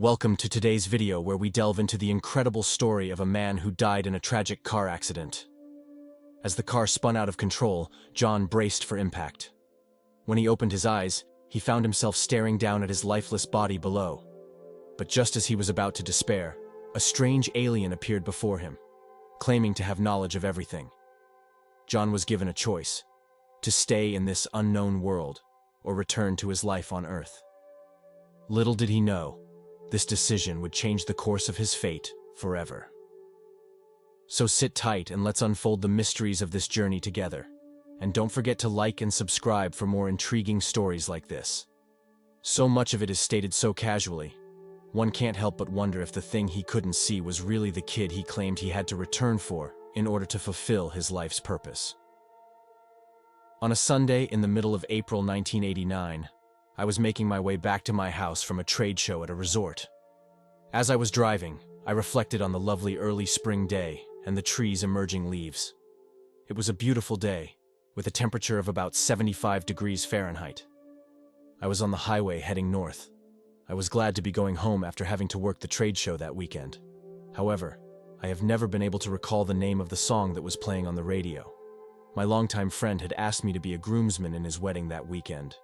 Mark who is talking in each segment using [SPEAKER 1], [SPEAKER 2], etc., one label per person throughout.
[SPEAKER 1] Welcome to today's video where we delve into the incredible story of a man who died in a tragic car accident. As the car spun out of control, John braced for impact. When he opened his eyes, he found himself staring down at his lifeless body below. But just as he was about to despair, a strange alien appeared before him, claiming to have knowledge of everything. John was given a choice: to stay in this unknown world or return to his life on Earth. Little did he know, this decision would change the course of his fate forever. So sit tight and let's unfold the mysteries of this journey together. And don't forget to like and subscribe for more intriguing stories like this. So much of it is stated so casually, one can't help but wonder if the thing he couldn't see was really the kid he claimed he had to return for in order to fulfill his life's purpose. On a Sunday in the middle of April 1989, I was making my way back to my house from a trade show at a resort. As I was driving, I reflected on the lovely early spring day and the trees' emerging leaves. It was a beautiful day, with a temperature of about 75 degrees Fahrenheit. I was on the highway heading north. I was glad to be going home after having to work the trade show that weekend. However, I have never been able to recall the name of the song that was playing on the radio. My longtime friend had asked me to be a groomsman in his wedding that weekend,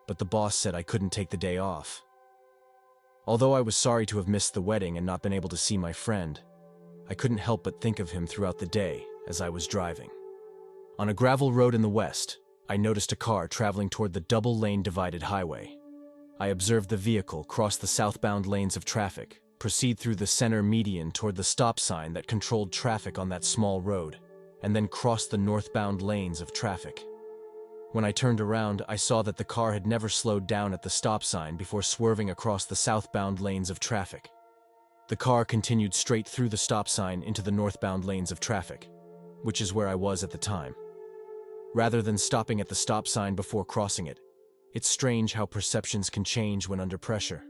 [SPEAKER 1] but the boss said I couldn't take the day off. Although I was sorry to have missed the wedding and not been able to see my friend, I couldn't help but think of him throughout the day as I was driving. On a gravel road in the west, I noticed a car traveling toward the double-lane divided highway. I observed the vehicle cross the southbound lanes of traffic, proceed through the center median toward the stop sign that controlled traffic on that small road, and then cross the northbound lanes of traffic. When I turned around, I saw that the car had never slowed down at the stop sign before swerving across the southbound lanes of traffic. The car continued straight through the stop sign into the northbound lanes of traffic, which is where I was at the time. Rather than stopping at the stop sign before crossing it, it's strange how perceptions can change when under pressure.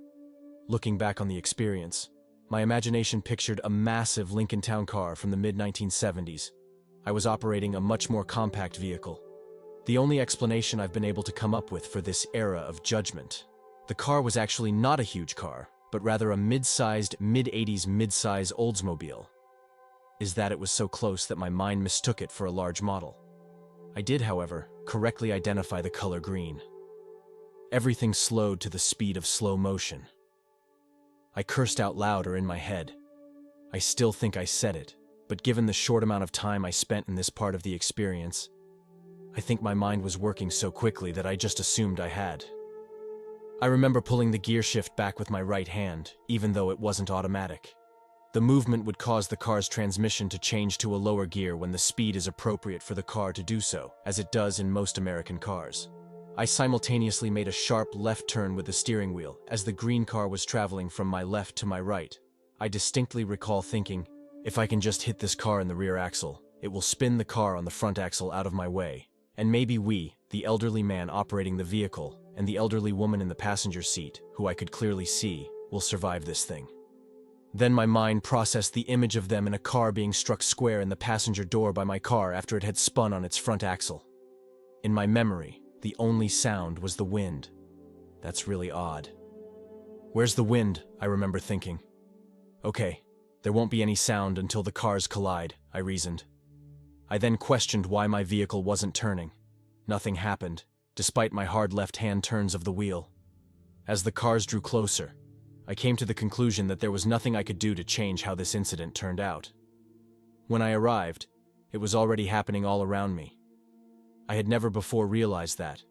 [SPEAKER 1] Looking back on the experience, my imagination pictured a massive Lincoln Town car from the mid-1970s. I was operating a much more compact vehicle. The only explanation I've been able to come up with for this era of judgment. The car was actually not a huge car, but rather a mid-sized, mid-80s mid-size Oldsmobile. Is that it was so close that my mind mistook it for a large model. I did, however, correctly identify the color green. Everything slowed to the speed of slow motion. I cursed out loud or in my head. I still think I said it, but given the short amount of time I spent in this part of the experience, I think my mind was working so quickly that I just assumed I had. I remember pulling the gear shift back with my right hand, even though it wasn't automatic. The movement would cause the car's transmission to change to a lower gear when the speed is appropriate for the car to do so, as it does in most American cars. I simultaneously made a sharp left turn with the steering wheel as the green car was traveling from my left to my right. I distinctly recall thinking, if I can just hit this car in the rear axle, it will spin the car on the front axle out of my way. And maybe we, the elderly man operating the vehicle, and the elderly woman in the passenger seat, who I could clearly see, will survive this thing. Then my mind processed the image of them in a car being struck square in the passenger door by my car after it had spun on its front axle. In my memory, the only sound was the wind. That's really odd. Where's the wind? I remember thinking. Okay, there won't be any sound until the cars collide, I reasoned. I then questioned why my vehicle wasn't turning. Nothing happened, despite my hard left-hand turns of the wheel. As the cars drew closer, I came to the conclusion that there was nothing I could do to change how this incident turned out. When I arrived, it was already happening all around me. I had never before realized that,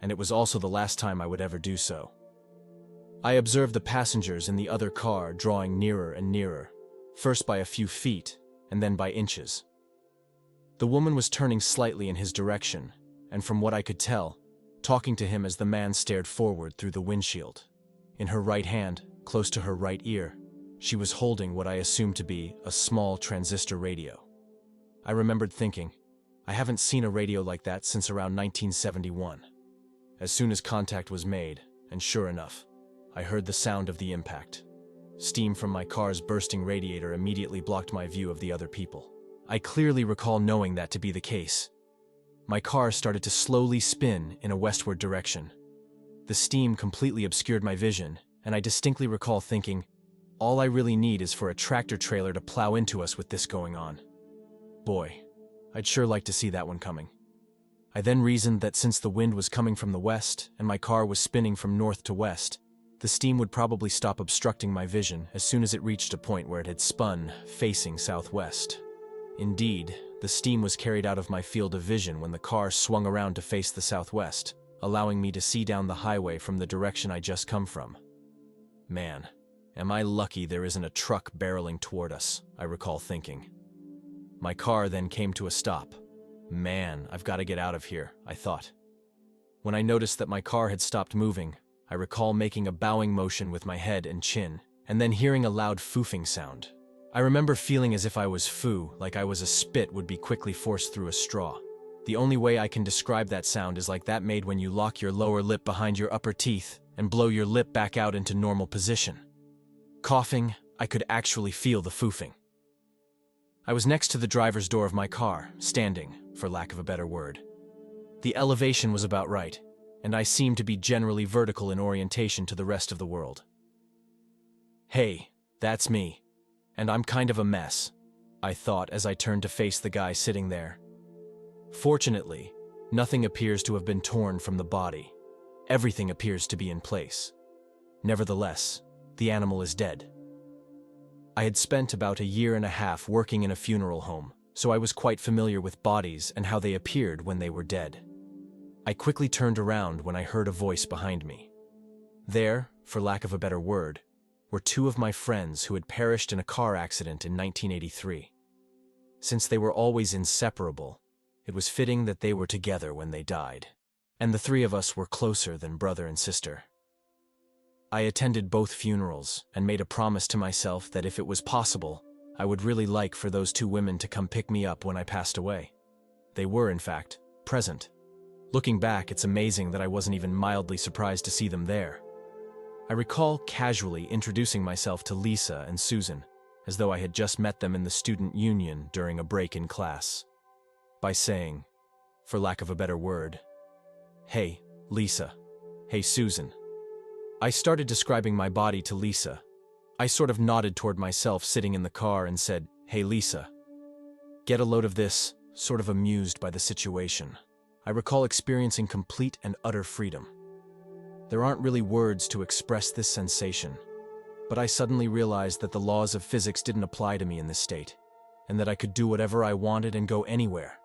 [SPEAKER 1] and it was also the last time I would ever do so. I observed the passengers in the other car drawing nearer and nearer, first by a few feet, and then by inches. The woman was turning slightly in his direction, and from what I could tell, talking to him as the man stared forward through the windshield. In her right hand, close to her right ear, she was holding what I assumed to be a small transistor radio. I remembered thinking, I haven't seen a radio like that since around 1971. As soon as contact was made, and sure enough, I heard the sound of the impact. Steam from my car's bursting radiator immediately blocked my view of the other people. I clearly recall knowing that to be the case. My car started to slowly spin in a westward direction. The steam completely obscured my vision, and I distinctly recall thinking, all I really need is for a tractor trailer to plow into us with this going on. Boy, I'd sure like to see that one coming. I then reasoned that since the wind was coming from the west and my car was spinning from north to west, the steam would probably stop obstructing my vision as soon as it reached a point where it had spun, facing southwest. Indeed, the steam was carried out of my field of vision when the car swung around to face the southwest, allowing me to see down the highway from the direction I just come from. Man, am I lucky there isn't a truck barreling toward us, I recall thinking. My car then came to a stop. Man, I've got to get out of here, I thought. When I noticed that my car had stopped moving, I recall making a bowing motion with my head and chin, and then hearing a loud foofing sound. I remember feeling as if I was foo, like I was a spit would be quickly forced through a straw. The only way I can describe that sound is like that made when you lock your lower lip behind your upper teeth and blow your lip back out into normal position. Coughing, I could actually feel the foofing. I was next to the driver's door of my car, standing, for lack of a better word. The elevation was about right, and I seemed to be generally vertical in orientation to the rest of the world. Hey, that's me. And I'm kind of a mess, I thought as I turned to face the guy sitting there. Fortunately, nothing appears to have been torn from the body. Everything appears to be in place. Nevertheless, the animal is dead. I had spent about 1.5 years working in a funeral home, so I was quite familiar with bodies and how they appeared when they were dead. I quickly turned around when I heard a voice behind me. There, for lack of a better word, were 2 of my friends who had perished in a car accident in 1983. Since they were always inseparable, it was fitting that they were together when they died, and the 3 of us were closer than brother and sister. I attended both funerals and made a promise to myself that if it was possible, I would really like for those 2 women to come pick me up when I passed away. They were, in fact, present. Looking back, it's amazing that I wasn't even mildly surprised to see them there. I recall casually introducing myself to Lisa and Susan, as though I had just met them in the student union during a break in class, by saying, for lack of a better word, "Hey, Lisa. Hey, Susan." I started describing my body to Lisa. I sort of nodded toward myself sitting in the car and said, "Hey, Lisa." Get a load of this, sort of amused by the situation. I recall experiencing complete and utter freedom. There aren't really words to express this sensation, but I suddenly realized that the laws of physics didn't apply to me in this state, and that I could do whatever I wanted and go anywhere.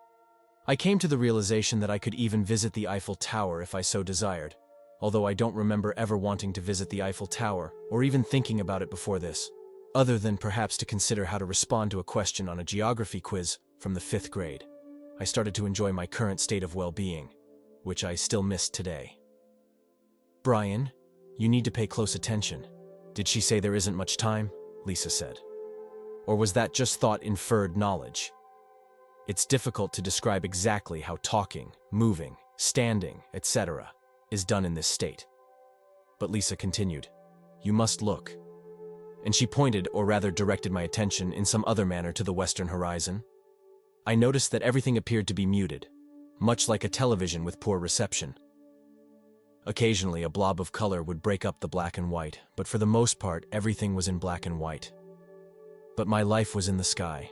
[SPEAKER 1] I came to the realization that I could even visit the Eiffel Tower if I so desired, although I don't remember ever wanting to visit the Eiffel Tower or even thinking about it before this, other than perhaps to consider how to respond to a question on a geography quiz from the 5th grade. I started to enjoy my current state of well-being, which I still missed today. "Brian, you need to pay close attention. Did she say there isn't much time?" Lisa said. Or was that just thought inferred knowledge? It's difficult to describe exactly how talking, moving, standing, etc. is done in this state. But Lisa continued, "You must look." And she pointed, or rather directed my attention in some other manner to the western horizon. I noticed that everything appeared to be muted, much like a television with poor reception. Occasionally, a blob of color would break up the black and white, but for the most part, everything was in black and white. But my life was in the sky.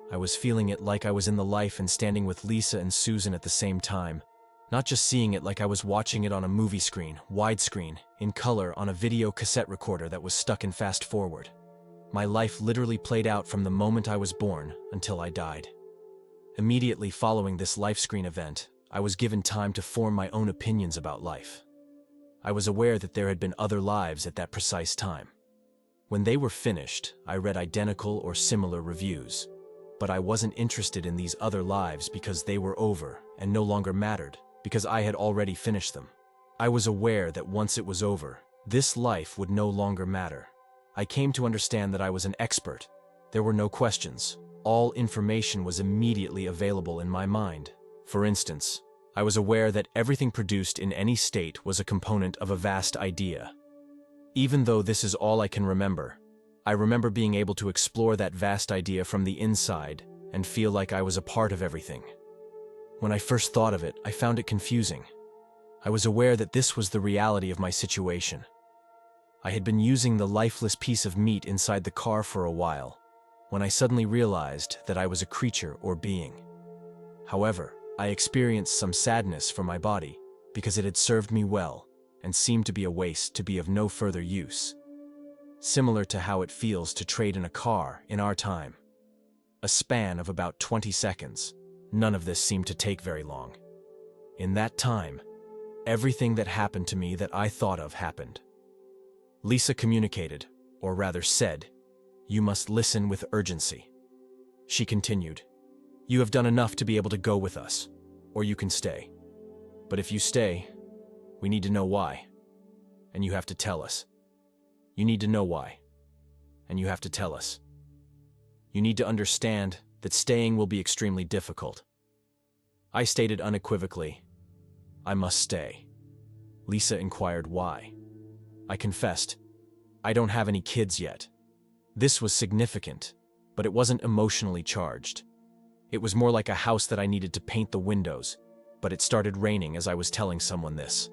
[SPEAKER 1] I was feeling it like I was in the life and standing with Lisa and Susan at the same time, not just seeing it like I was watching it on a movie screen, widescreen, in color on a video cassette recorder that was stuck in fast forward. My life literally played out from the moment I was born until I died. Immediately following this life screen event, I was given time to form my own opinions about life. I was aware that there had been other lives at that precise time. When they were finished, I read identical or similar reviews, but I wasn't interested in these other lives because they were over and no longer mattered, because I had already finished them. I was aware that once it was over, this life would no longer matter. I came to understand that I was an expert. There were no questions. All information was immediately available in my mind. For instance, I was aware that everything produced in any state was a component of a vast idea. Even though this is all I can remember, I remember being able to explore that vast idea from the inside and feel like I was a part of everything. When I first thought of it, I found it confusing. I was aware that this was the reality of my situation. I had been using the lifeless piece of meat inside the car for a while, when I suddenly realized that I was a creature or being. However, I experienced some sadness for my body because it had served me well and seemed to be a waste to be of no further use. Similar to how it feels to trade in a car in our time. A span of about 20 seconds. None of this seemed to take very long. In that time, everything that happened to me that I thought of happened. Lisa communicated, or rather said, "You must listen with urgency." She continued, "You have done enough to be able to go with us, or you can stay. But if you stay, we need to know why, and you have to tell us. You need to know why, and you have to tell us. You need to understand that staying will be extremely difficult." I stated unequivocally, "I must stay." Lisa inquired why. I confessed, "I don't have any kids yet." This was significant, but it wasn't emotionally charged. It was more like a house that I needed to paint the windows, but it started raining as I was telling someone this.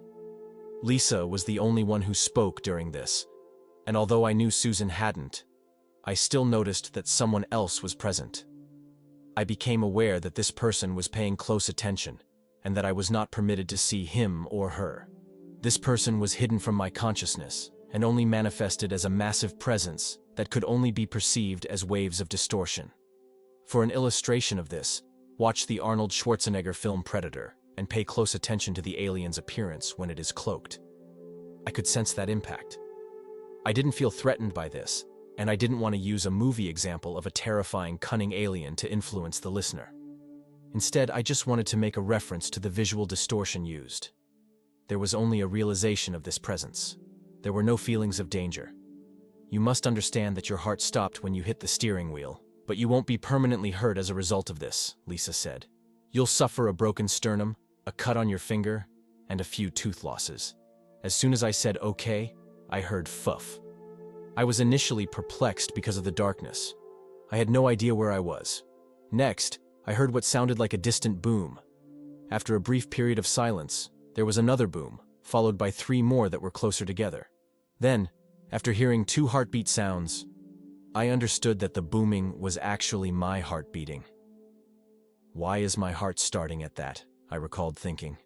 [SPEAKER 1] Lisa was the only one who spoke during this, and although I knew Susan hadn't, I still noticed that someone else was present. I became aware that this person was paying close attention, and that I was not permitted to see him or her. This person was hidden from my consciousness, and only manifested as a massive presence that could only be perceived as waves of distortion. For an illustration of this, watch the Arnold Schwarzenegger film Predator, and pay close attention to the alien's appearance when it is cloaked. I could sense that impact. I didn't feel threatened by this, and I didn't want to use a movie example of a terrifying, cunning alien to influence the listener. Instead, I just wanted to make a reference to the visual distortion used. There was only a realization of this presence. There were no feelings of danger. You must understand that your heart stopped when you hit the steering wheel, but you won't be permanently hurt as a result of this, Lisa said. You'll suffer a broken sternum, a cut on your finger, and a few tooth losses. As soon as I said okay, I heard "fuff." I was initially perplexed because of the darkness. I had no idea where I was. Next, I heard what sounded like a distant boom. After a brief period of silence, there was another boom, followed by 3 more that were closer together. Then, after hearing 2 heartbeat sounds, I understood that the booming was actually my heart beating. Why is my heart starting at that? I recalled thinking.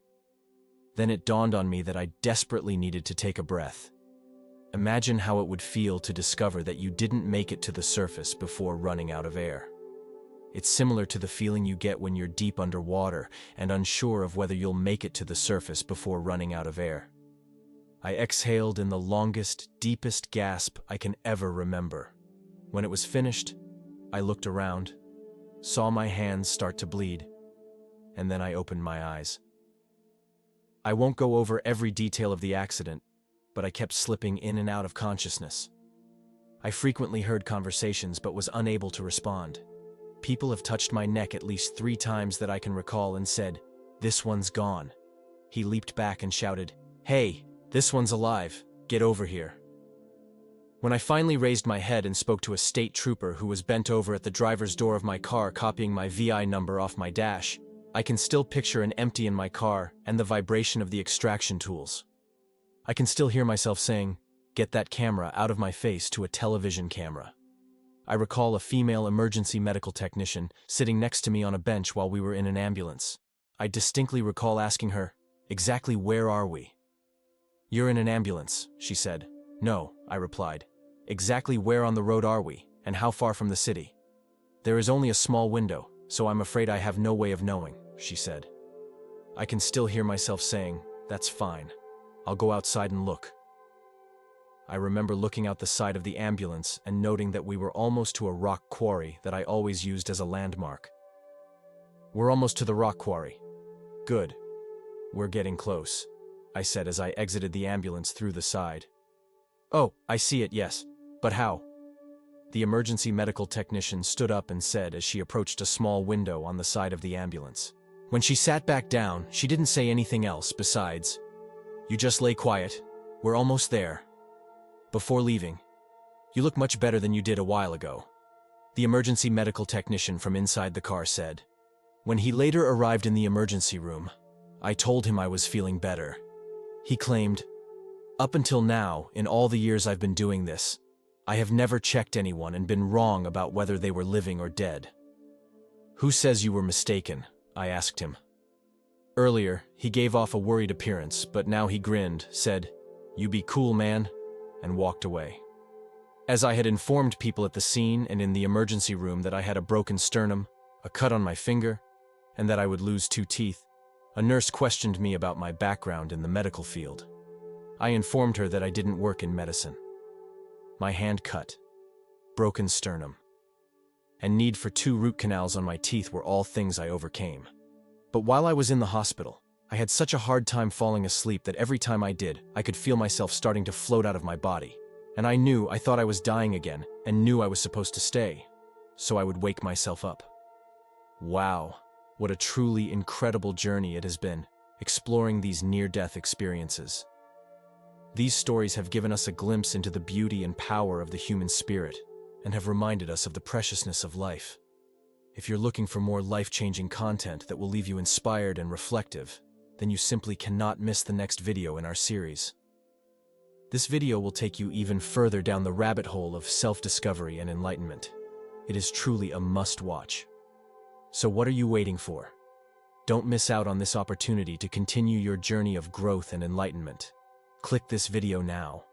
[SPEAKER 1] Then it dawned on me that I desperately needed to take a breath. Imagine how it would feel to discover that you didn't make it to the surface before running out of air. It's similar to the feeling you get when you're deep underwater and unsure of whether you'll make it to the surface before running out of air. I exhaled in the longest, deepest gasp I can ever remember. When it was finished, I looked around, saw my hands start to bleed, and then I opened my eyes. I won't go over every detail of the accident, but I kept slipping in and out of consciousness. I frequently heard conversations but was unable to respond. People have touched my neck at least 3 times that I can recall and said, "This one's gone." He leaped back and shouted, "Hey, this one's alive, get over here." When I finally raised my head and spoke to a state trooper who was bent over at the driver's door of my car copying my VI number off my dash, I can still picture an empty in my car and the vibration of the extraction tools. I can still hear myself saying, "Get that camera out of my face," to a television camera. I recall a female emergency medical technician sitting next to me on a bench while we were in an ambulance. I distinctly recall asking her, "Exactly where are we?" "You're in an ambulance," she said. "No," I replied. "Exactly where on the road are we, and how far from the city?" "There is only a small window, so I'm afraid I have no way of knowing," she said. I can still hear myself saying, "That's fine. I'll go outside and look." I remember looking out the side of the ambulance and noting that we were almost to a rock quarry that I always used as a landmark. "We're almost to the rock quarry." "Good. We're getting close," I said as I exited the ambulance through the side. "Oh, I see it, yes. But how?" The emergency medical technician stood up and said as she approached a small window on the side of the ambulance. When she sat back down, she didn't say anything else besides, "You just lay quiet. We're almost there." Before leaving, "You look much better than you did a while ago," the emergency medical technician from inside the car said. When he later arrived in the emergency room, I told him I was feeling better. He claimed, Up until now, in all the years I've been doing this, I have never checked anyone and been wrong about whether they were living or dead. "Who says you were mistaken?" I asked him. Earlier, he gave off a worried appearance, but now he grinned, said, "You be cool, man," and walked away. As I had informed people at the scene and in the emergency room that I had a broken sternum, a cut on my finger, and that I would lose 2 teeth, a nurse questioned me about my background in the medical field. I informed her that I didn't work in medicine. My hand cut, broken sternum, and need for 2 root canals on my teeth were all things I overcame. But while I was in the hospital, I had such a hard time falling asleep that every time I did, I could feel myself starting to float out of my body. And I thought I was dying again and knew I was supposed to stay, so I would wake myself up. Wow, what a truly incredible journey it has been, exploring these near-death experiences. These stories have given us a glimpse into the beauty and power of the human spirit and have reminded us of the preciousness of life. If you're looking for more life-changing content that will leave you inspired and reflective, then you simply cannot miss the next video in our series. This video will take you even further down the rabbit hole of self-discovery and enlightenment. It is truly a must-watch. So what are you waiting for? Don't miss out on this opportunity to continue your journey of growth and enlightenment. Click this video now.